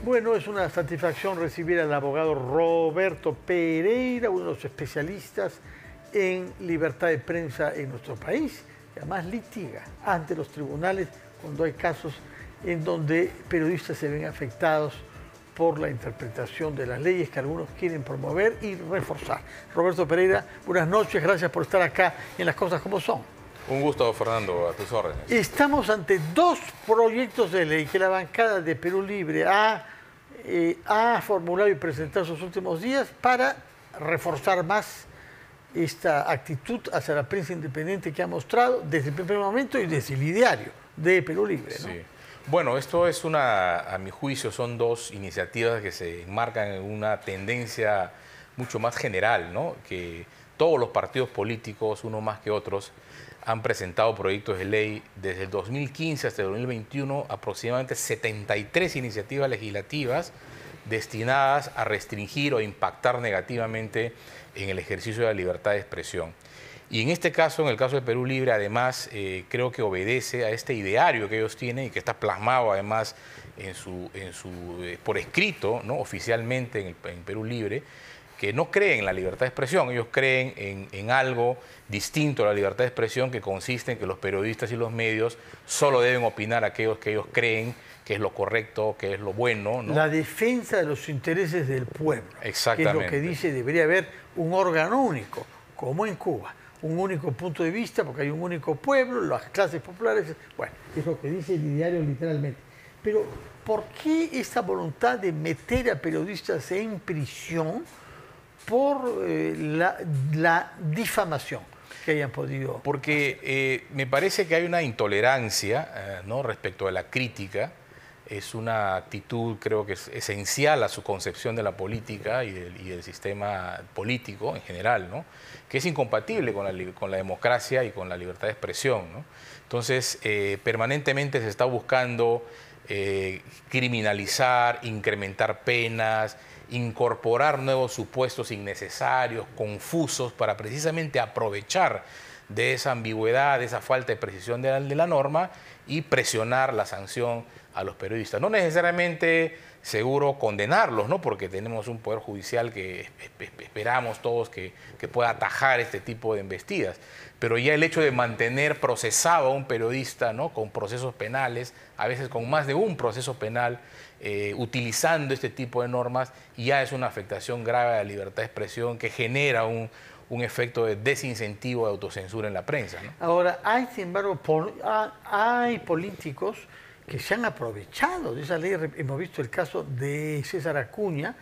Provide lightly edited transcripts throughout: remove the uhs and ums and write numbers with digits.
Bueno, es una satisfacción recibir al abogado Roberto Pereira, uno de los especialistas en libertad de prensa en nuestro país, que además litiga ante los tribunales cuando hay casos en donde periodistas se ven afectados por la interpretación de las leyes que algunos quieren promover y reforzar. Roberto Pereira, buenas noches, gracias por estar acá en Las Cosas Como Son. Un gusto, Fernando, a tus órdenes. Estamos ante dos proyectos de ley que la bancada de Perú Libre ha formulado y presentado en sus últimos días para reforzar más esta actitud hacia la prensa independiente que ha mostrado desde el primer momento y desde el ideario de Perú Libre, ¿no? Sí. Bueno, esto es a mi juicio, son dos iniciativas que se enmarcan en una tendencia mucho más general, ¿no? Que todos los partidos políticos, uno más que otros, han presentado proyectos de ley desde el 2015 hasta el 2021, aproximadamente 73 iniciativas legislativas destinadas a restringir o impactar negativamente en el ejercicio de la libertad de expresión. Y en este caso, en el caso de Perú Libre, además, creo que obedece a este ideario que ellos tienen y que está plasmado además por escrito, ¿no? Oficialmente en Perú Libre, que no creen en la libertad de expresión. Ellos creen en algo distinto a la libertad de expresión, que consiste en que los periodistas y los medios solo deben opinar aquellos que ellos creen que es lo correcto, que es lo bueno, ¿no? La defensa de los intereses del pueblo. Exactamente. Que es lo que dice, debería haber un órgano único, como en Cuba. Un único punto de vista, porque hay un único pueblo, las clases populares. Bueno, es lo que dice el ideario literalmente. Pero, ¿por qué esta voluntad de meter a periodistas en prisión por la difamación que hayan podido hacer? Porque me parece que hay una intolerancia, ¿no? Respecto a la crítica. Es una actitud, creo que es esencial a su concepción de la política y del sistema político en general, ¿no? Que es incompatible con la democracia y con la libertad de expresión, ¿no? Entonces, permanentemente se está buscando criminalizar, incrementar penas, incorporar nuevos supuestos innecesarios, confusos, para precisamente aprovechar de esa ambigüedad, de esa falta de precisión de la norma y presionar la sanción a los periodistas. No necesariamente seguro condenarlos, ¿no? Porque tenemos un poder judicial que esperamos todos que pueda atajar este tipo de embestidas. Pero ya el hecho de mantener procesado a un periodista, ¿no? Con procesos penales, a veces con más de un proceso penal, utilizando este tipo de normas, ya es una afectación grave a la libertad de expresión que genera un efecto de desincentivo de autocensura en la prensa, ¿no? Ahora, hay, sin embargo, hay políticos que se han aprovechado de esa ley. Hemos visto el caso de César Acuña,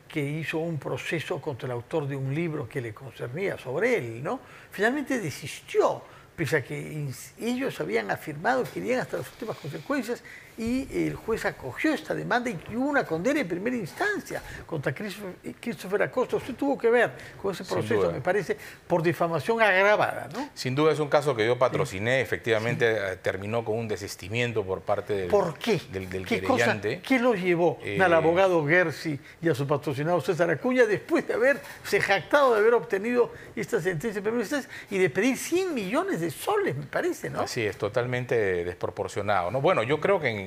que hizo un proceso contra el autor de un libro que le concernía sobre él, ¿no? Finalmente desistió, pese a que ellos habían afirmado que irían hasta las últimas consecuencias, y el juez acogió esta demanda y hubo una condena en primera instancia contra Christopher Acosta. Usted tuvo que ver con ese proceso, me parece, por difamación agravada, ¿no? Sin duda es un caso que yo patrociné, efectivamente terminó con un desistimiento por parte del querellante. ¿Qué lo llevó al abogado Gersi y a su patrocinado César Acuña, después de haberse jactado de haber obtenido esta sentencia de periodistas y de pedir 100 millones de soles, me parece, ¿no? Así es, totalmente desproporcionado, ¿no? Bueno, yo creo que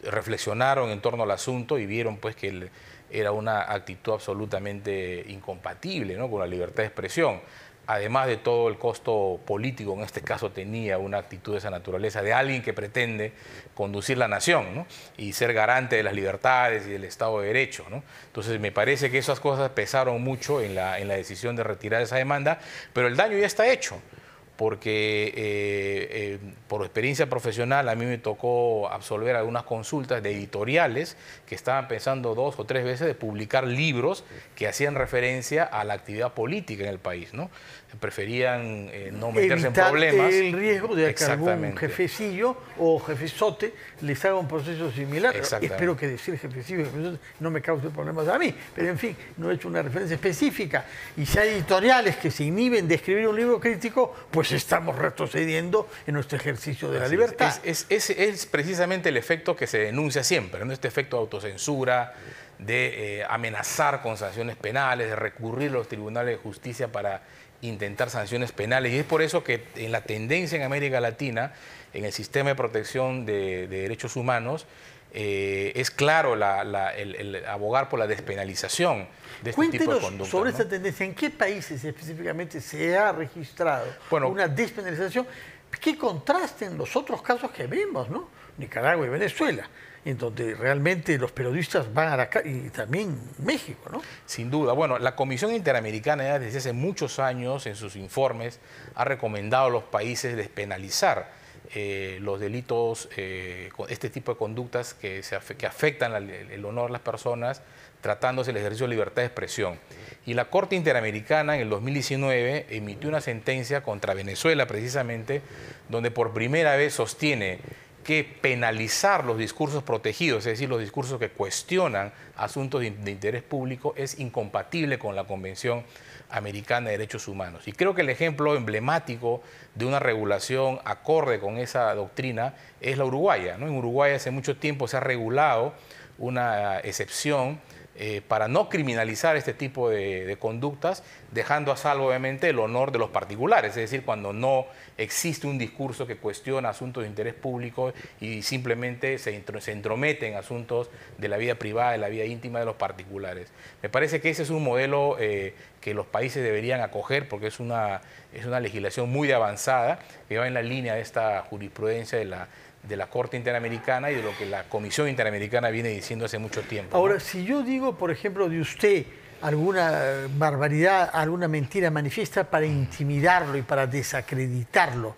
reflexionaron en torno al asunto y vieron pues que era una actitud absolutamente incompatible, ¿no? Con la libertad de expresión. Además de todo el costo político, en este caso tenía una actitud de esa naturaleza de alguien que pretende conducir la nación, ¿no? Y ser garante de las libertades y del Estado de Derecho, ¿no? Entonces me parece que esas cosas pesaron mucho en la decisión de retirar esa demanda, pero el daño ya está hecho. Porque por experiencia profesional a mí me tocó absolver algunas consultas de editoriales que estaban pensando 2 o 3 veces de publicar libros que hacían referencia a la actividad política en el país, ¿no? Preferían no meterse en problemas. El riesgo de que algún jefecillo o jefezote les haga un proceso similar. Espero que decir jefecillo no me cause problemas a mí, pero en fin, no he hecho una referencia específica. Y si hay editoriales que se inhiben de escribir un libro crítico, pues estamos retrocediendo en nuestro ejercicio de la libertad. Es precisamente el efecto que se denuncia siempre, ¿no? Este efecto de autocensura, de amenazar con sanciones penales, de recurrir a los tribunales de justicia para intentar sanciones penales. Y es por eso que en la tendencia en América Latina, en el sistema de protección de derechos humanos, es claro el abogar por la despenalización de este tipo de Cuéntenos conductas, sobre ¿no? esta tendencia. ¿En qué países específicamente se ha registrado una despenalización que contrasten los otros casos que vemos, ¿no? Nicaragua y Venezuela, en donde realmente los periodistas van a la calle, y también México, ¿no? Sin duda. Bueno, la Comisión Interamericana ya desde hace muchos años en sus informes ha recomendado a los países despenalizar los delitos, este tipo de conductas que afectan el honor de las personas, tratándose el ejercicio de libertad de expresión. Y la Corte Interamericana en el 2019 emitió una sentencia contra Venezuela precisamente, donde por primera vez sostiene que penalizar los discursos protegidos, es decir, los discursos que cuestionan asuntos de interés público, es incompatible con la Convención Americana de Derechos Humanos. Y creo que el ejemplo emblemático de una regulación acorde con esa doctrina es la uruguaya, ¿no? En Uruguay hace mucho tiempo se ha regulado una excepción para no criminalizar este tipo de conductas, dejando a salvo obviamente el honor de los particulares, es decir, cuando no existe un discurso que cuestiona asuntos de interés público y simplemente se entromete en asuntos de la vida privada, de la vida íntima de los particulares. Me parece que ese es un modelo que los países deberían acoger porque es una legislación muy avanzada que va en la línea de esta jurisprudencia de la Corte Interamericana y de lo que la Comisión Interamericana viene diciendo hace mucho tiempo. Ahora, ¿no? si yo digo, por ejemplo, de usted alguna barbaridad, alguna mentira manifiesta para intimidarlo y para desacreditarlo,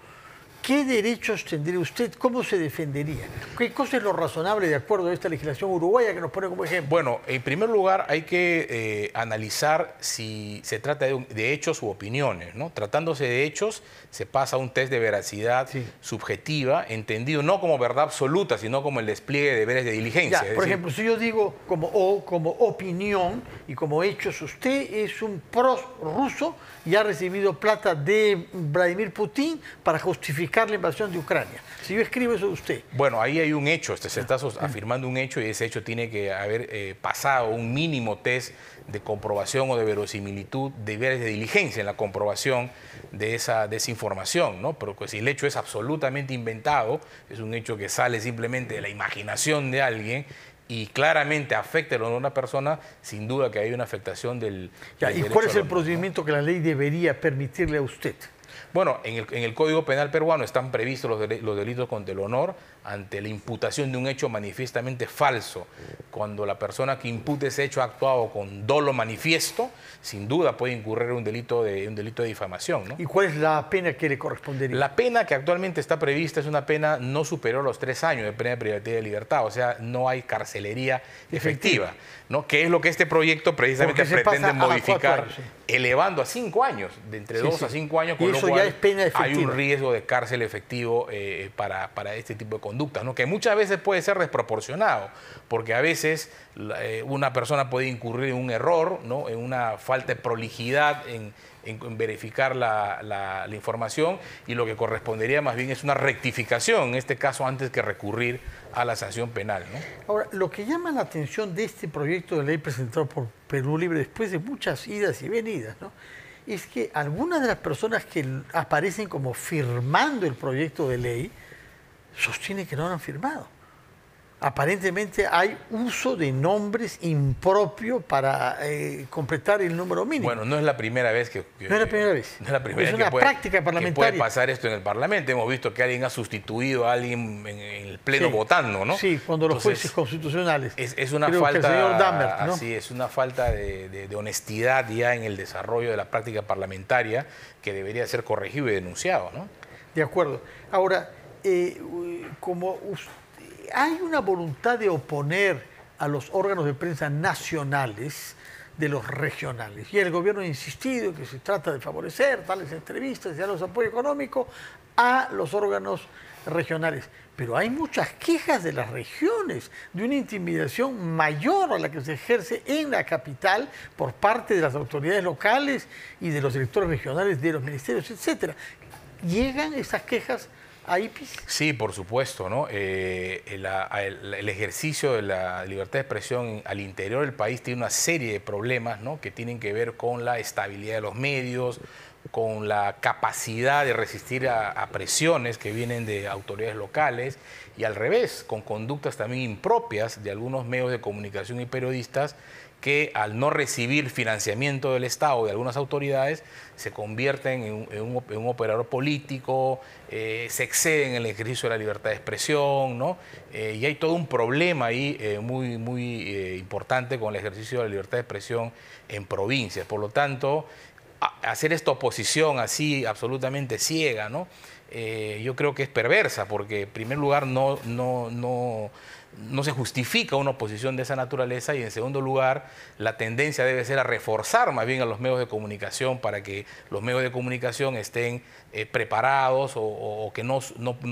¿qué derechos tendría usted? ¿Cómo se defendería? ¿Qué cosa es lo razonable de acuerdo a esta legislación uruguaya que nos pone como ejemplo? Bueno, en primer lugar hay que analizar si se trata de hechos u opiniones, ¿no? Tratándose de hechos, se pasa a un test de veracidad subjetiva, entendido no como verdad absoluta, sino como el despliegue de deberes de diligencia. Ya, por ejemplo, si yo digo como opinión y como hechos, usted es un pro-ruso y ha recibido plata de Vladimir Putin para justificar la invasión de Ucrania. Si yo escribo eso de usted. Bueno, ahí hay un hecho, se está afirmando un hecho y ese hecho tiene que haber pasado un mínimo test de comprobación o de verosimilitud, de deberes de diligencia en la comprobación de esa información, ¿no? Pero pues, si el hecho es absolutamente inventado, es un hecho que sale simplemente de la imaginación de alguien y claramente afecta el honor de una persona, sin duda que hay una afectación del ¿Y cuál es el procedimiento que la ley debería permitirle a usted? Bueno, en el Código Penal peruano están previstos los delitos contra el honor ante la imputación de un hecho manifiestamente falso. Cuando la persona que impute ese hecho ha actuado con dolo manifiesto, sin duda puede incurrir en un delito de difamación, ¿no? ¿Y cuál es la pena que le correspondería? La pena que actualmente está prevista es una pena no superior a los 3 años de pena de privacidad de libertad, o sea, no hay carcelería efectiva, ¿no? Que es lo que este proyecto precisamente pretende modificar, años, elevando a 5 años, de entre 2 a 5 años, con lo cual ya es pena efectiva. Hay un riesgo de cárcel efectivo para este tipo de conductas, ¿no? Que muchas veces puede ser desproporcionado, porque a veces una persona puede incurrir en un error, ¿no? En una falta de prolijidad en verificar la información, y lo que correspondería más bien es una rectificación, en este caso antes que recurrir a la sanción penal, ¿no? Ahora, lo que llama la atención de este proyecto de ley presentado por Perú Libre después de muchas idas y venidas, ¿no?, es que algunas de las personas que aparecen como firmando el proyecto de ley sostienen que no lo han firmado. Aparentemente hay uso de nombres impropios para completar el número mínimo. Bueno, no es la primera vez que no es la primera vez. No es la primera es una práctica parlamentaria. Que puede pasar esto en el Parlamento. Hemos visto que alguien ha sustituido a alguien en el Pleno votando, ¿no? Sí, cuando los jueces constitucionales. Es una Creo falta, que el señor Dahmer, ¿no? Así es, una falta de honestidad ya en el desarrollo de la práctica parlamentaria que debería ser corregido y denunciado, ¿no? De acuerdo. Ahora, como hay una voluntad de oponer a los órganos de prensa nacionales de los regionales. Y el gobierno ha insistido que se trata de favorecer tales entrevistas y dar los apoyos económicos a los órganos regionales. Pero hay muchas quejas de las regiones de una intimidación mayor a la que se ejerce en la capital por parte de las autoridades locales y de los directores regionales de los ministerios, etcétera. ¿Llegan esas quejas a IPIS? Sí, por supuesto, ¿no? El ejercicio de la libertad de expresión al interior del país tiene una serie de problemas, ¿no?, que tienen que ver con la estabilidad de los medios, con la capacidad de resistir a presiones que vienen de autoridades locales y al revés, con conductas también impropias de algunos medios de comunicación y periodistas que al no recibir financiamiento del Estado de algunas autoridades se convierten en un operador político, se exceden en el ejercicio de la libertad de expresión, ¿no? Y hay todo un problema ahí muy importante con el ejercicio de la libertad de expresión en provincias. Por lo tanto, hacer esta oposición así absolutamente ciega, ¿no? Yo creo que es perversa porque en primer lugar no se justifica una oposición de esa naturaleza y en segundo lugar la tendencia debe ser a reforzar más bien a los medios de comunicación para que los medios de comunicación estén preparados o que no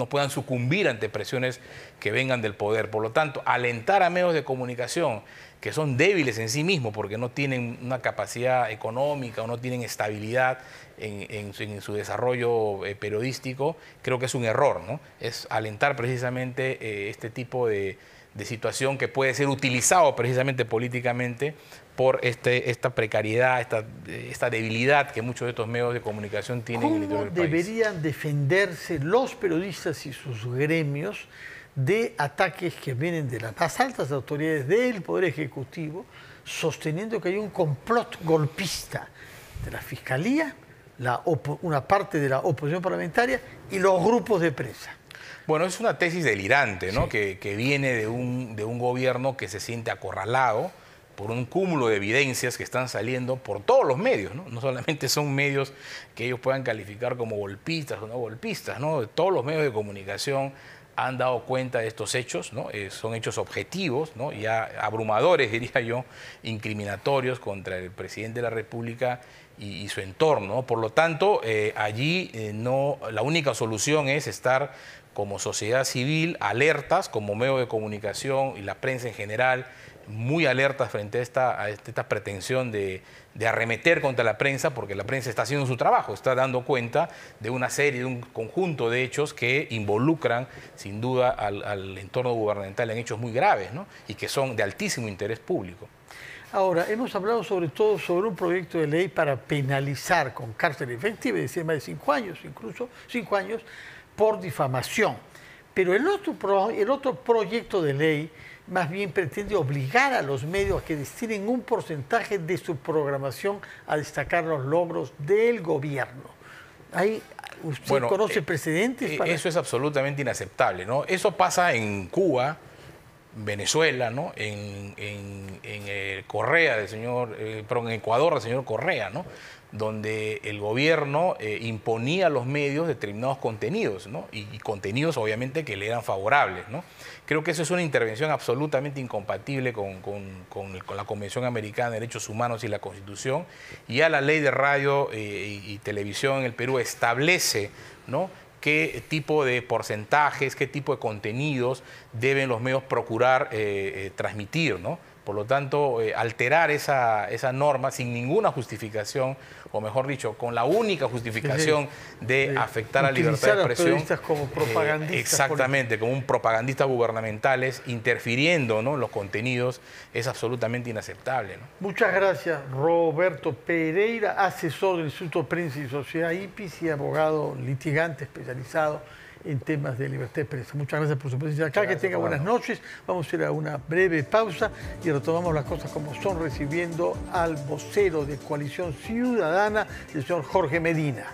puedan sucumbir ante presiones que vengan del poder. Por lo tanto, alentar a medios de comunicación que son débiles en sí mismos porque no tienen una capacidad económica o no tienen estabilidad en su desarrollo periodístico, creo que es un error, ¿no? Es alentar precisamente este tipo de situación que puede ser utilizado precisamente políticamente por esta precariedad, esta debilidad que muchos de estos medios de comunicación tienen en el interior del país. ¿Cómo deberían defenderse los periodistas y sus gremios de ataques que vienen de las más altas autoridades del Poder Ejecutivo, sosteniendo que hay un complot golpista de la Fiscalía, una parte de la oposición parlamentaria y los grupos de prensa? Bueno, es una tesis delirante, ¿no? Sí. Que viene de un gobierno que se siente acorralado por un cúmulo de evidencias que están saliendo por todos los medios, ¿no? No solamente son medios que ellos puedan calificar como golpistas o no golpistas, ¿no? Todos los medios de comunicación han dado cuenta de estos hechos, ¿no? Son hechos objetivos, ¿no? Ya abrumadores, diría yo, incriminatorios contra el presidente de la República y su entorno, ¿no? Por lo tanto, allí la única solución es estar como sociedad civil alertas, como medio de comunicación y la prensa en general, muy alertas frente a esta pretensión de arremeter contra la prensa, porque la prensa está haciendo su trabajo, está dando cuenta de una serie, de un conjunto de hechos que involucran sin duda al entorno gubernamental en hechos muy graves, ¿no? Y que son de altísimo interés público. Ahora, hemos hablado sobre todo sobre un proyecto de ley para penalizar con cárcel efectiva, es decir, más de 5 años, incluso 5 años, por difamación. Pero el otro proyecto de ley más bien pretende obligar a los medios a que destinen un porcentaje de su programación a destacar los logros del gobierno. ¿Usted conoce precedentes? Eso es absolutamente inaceptable, ¿no? Eso pasa en Cuba, Venezuela, ¿no? En Correa en Ecuador, del señor Correa, ¿no? Donde el gobierno imponía a los medios determinados contenidos, ¿no? Y contenidos obviamente que le eran favorables, ¿no? Creo que eso es una intervención absolutamente incompatible con la Convención Americana de Derechos Humanos y la Constitución. Y ya la ley de radio y televisión en el Perú establece, ¿no?, qué tipo de porcentajes, qué tipo de contenidos deben los medios procurar transmitir, ¿no? Por lo tanto, alterar esa norma sin ninguna justificación, o mejor dicho, con la única justificación de afectar a la libertad de expresión. Periodistas como propagandistas. Exactamente, como un propagandista gubernamentales, interfiriendo, ¿no?, en los contenidos, es absolutamente inaceptable, ¿no? Muchas gracias, Roberto Pereira, asesor del Instituto Prensa y Sociedad IPIS y abogado litigante especializado en temas de libertad de prensa. Muchas gracias por su presencia acá, que tenga buenas noches. Vamos a ir a una breve pausa y retomamos las cosas como son, recibiendo al vocero de Coalición Ciudadana, el señor Jorge Medina.